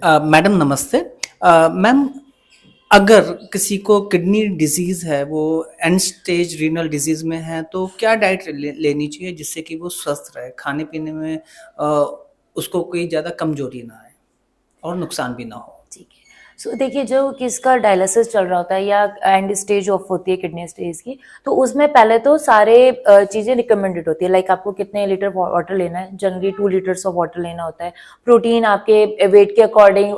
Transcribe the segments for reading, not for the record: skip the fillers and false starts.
Madam नमस्ते। Ma'am, अगर किसी को किडनी डिजीज़ है, वो एंड स्टेज रीनल डिजीज़ में है, तो क्या डाइट लेनी चाहिए जिससे कि वो स्वस्थ रहे? खाने-पीने में अ, उसको कोई ज़्यादा कमज़ोरी ना आए और नुकसान भी ना हो? ठीक है। सो देखिए, जो किसका डायलिसिस चल रहा होता है या एंड स्टेज ऑफ होती है किडनी स्टेज की, तो उसमें पहले तो सारे चीज़ें रिकमेंडेड होती है। लाइक आपको कितने लीटर वाटर लेना है, जनरली 2 लीटर्स ऑफ वाटर लेना होता है। प्रोटीन आपके वेट के अकॉर्डिंग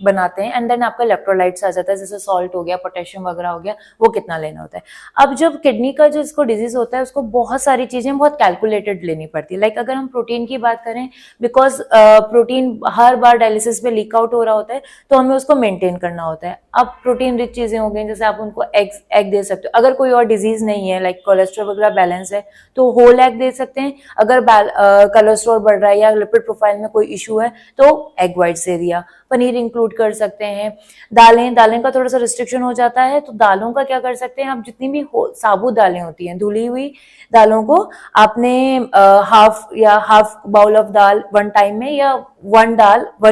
बनाते हैं, एंड देन आपका इलेक्ट्रोलाइट्स आ जाता है, जैसे सॉल्ट हो गया, पोटेशियम वगैरह हो गया, वो कितना लेना होता है। अब जब किडनी का जो इसको डिजीज होता है, उसको बहुत सारी चीज़ें बहुत कैलकुलेटेड लेनी पड़ती है। लाइक अगर हम प्रोटीन की बात करें, because protein her bar dialysis में लीक आउट हो रहा होता है, तो हमें उसको मेंटेन करना होता है। अब प्रोटीन रिच चीजें हो गई, जैसे आप उनको एग दे सकते हो। अगर कोई और डिजीज नहीं है, लाइक कोलेस्ट्रॉल वगैरह बैलेंस है, तो होल एग दे सकते हैं। अगर कोलेस्ट्रॉल बढ़ रहा है या लिपिड प्रोफाइल में कोई इशू है, तो एग व्हाइट्स दे दिया। पनीर इंक्लूड कर सकते हैं। दालें दालें का थोड़ा सा रिस्ट्रिक्शन हो जाता है, तो दालों का क्या कर सकते हैं आप, जितनी भी साबुत दालें होती हैं, धुली हुई दालों को आपने half bowl of dal one time में, या वन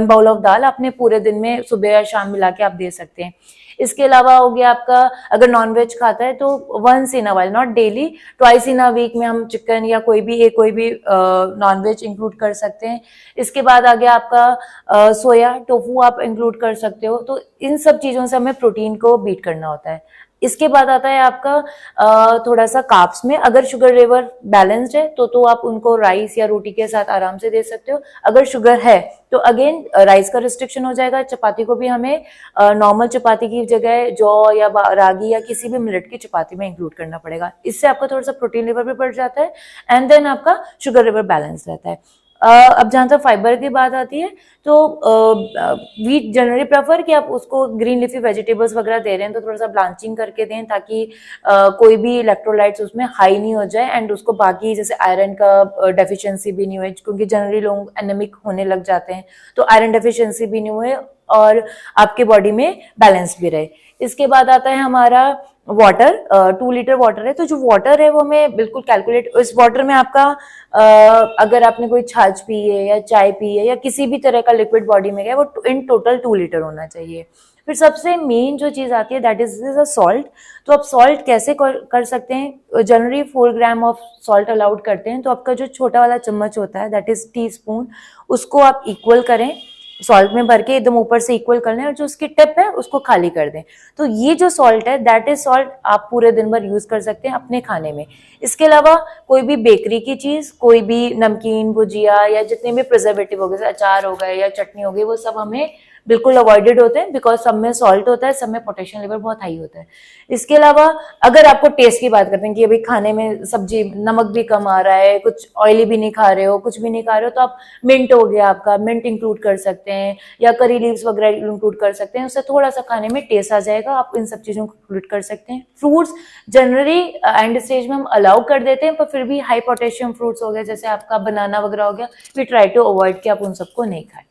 बाउल ऑफ दाल आपने पूरे दिन में सुबह या शाम मिला के आप दे सकते हैं। इसके अलावा हो गया आपका, अगर नॉनवेज खाता है तो once in a while, not daily, twice in a week में हम चिकन या कोई भी नॉनवेज इंक्लूड कर सकते हैं। इसके बाद आ गया आपका सोया टोफू आप इंक्लूड कर सकते हो। तो इन सब चीजों से हमें प्रोटीन को बीट करना होता है। इसके बाद आता है आपका थोड़ा सा कार्ब्स में, अगर शुगर लेवल बैलेंस्ड है तो आप उनको राइस या रोटी के साथ आराम से दे सकते हो। अगर शुगर है तो अगेन राइस का रिस्ट्रिक्शन हो जाएगा। चपाती को भी हमें नॉर्मल चपाती की जगह जौ या रागी या किसी भी मिलेट की चपाती में इंक्लूड करना पड़ेगा। इससे आपका थोड़ा सा प्रोटीन लेवल भी बढ़ जाता है, एंड देन आपका शुगर लेवल बैलेंस रहता है। अब जहां तक फाइबर की बात आती है, तो वी जनरली प्रेफर कि आप उसको ग्रीन लिफी वेजिटेबल्स वगैरह दे रहे हैं तो थोड़ा सा ब्लांचिंग करके दें, ताकि कोई भी इलेक्ट्रोलाइट्स उसमें हाई नहीं हो जाए, एंड उसको बाकी जैसे आयरन का डेफिशिएंसी भी नहीं हुए, क्योंकि जनरली लोग एनेमिक होने लग जाते हैं। तो आयरन डेफिशिएंसी भी नहीं हुए और आपके बॉडी में बैलेंस भी रहे। इसके बाद आता है हमारा वाटर। 2 लीटर वाटर है, तो जो वाटर है वो हमें बिल्कुल कैलकुलेट, इस वाटर में आपका अगर आपने कोई छाछ पी है या चाय पी है या किसी भी तरह का लिक्विड बॉडी में गया, वो इन टोटल 2 लीटर होना चाहिए। फिर सबसे मेन जो चीज आती है, दैट इज सॉल्ट। तो आप सॉल्ट कैसे कर सकते हैं, generally 4 gram of salt allowed करते हैं। तो आपका जो छोटा वाला चम्मच होता है, दैट इज टी स्पून, उसको आप इक्वल करें, सॉल्ट में भर के एकदम ऊपर से इक्वल कर लें, और जो उसकी टिप है उसको खाली कर दें। तो ये जो सॉल्ट है, दैट इज सॉल्ट, आप पूरे दिन भर यूज कर सकते हैं अपने खाने में। इसके अलावा कोई भी बेकरी की चीज, कोई भी नमकीन, भुजिया या जितने भी प्रिजर्वेटिव हो गए, अचार हो गए या चटनी हो गई, वो सब हमें बिल्कुल अवॉइडेड होते हैं, बिकॉज सब में सॉल्ट होता है, सब में पोटेशियम लेवल बहुत हाई होता है। इसके अलावा अगर आपको टेस्ट की बात करते हैं कि अभी खाने में सब्जी नमक भी कम आ रहा है, कुछ ऑयली भी नहीं खा रहे हो, कुछ भी नहीं खा रहे हो, तो आप मिंट हो गया आपका, मिंट इंक्लूड कर सकते हैं, या करी लीव्स वगैरह इंक्लूड कर सकते हैं। उससे थोड़ा सा खाने में टेस्ट आ जाएगा, आप इन सब चीजों को इंक्लूड कर सकते हैं। फ्रूट्स जनरली एंड स्टेज में हम अलाउ कर देते हैं, पर फिर भी हाई पोटेशियम फ्रूट्स हो गए, जैसे आपका बनाना वगैरह हो गया, वी ट्राई टू अवॉइड कि आप उन सबको नहीं खाएं।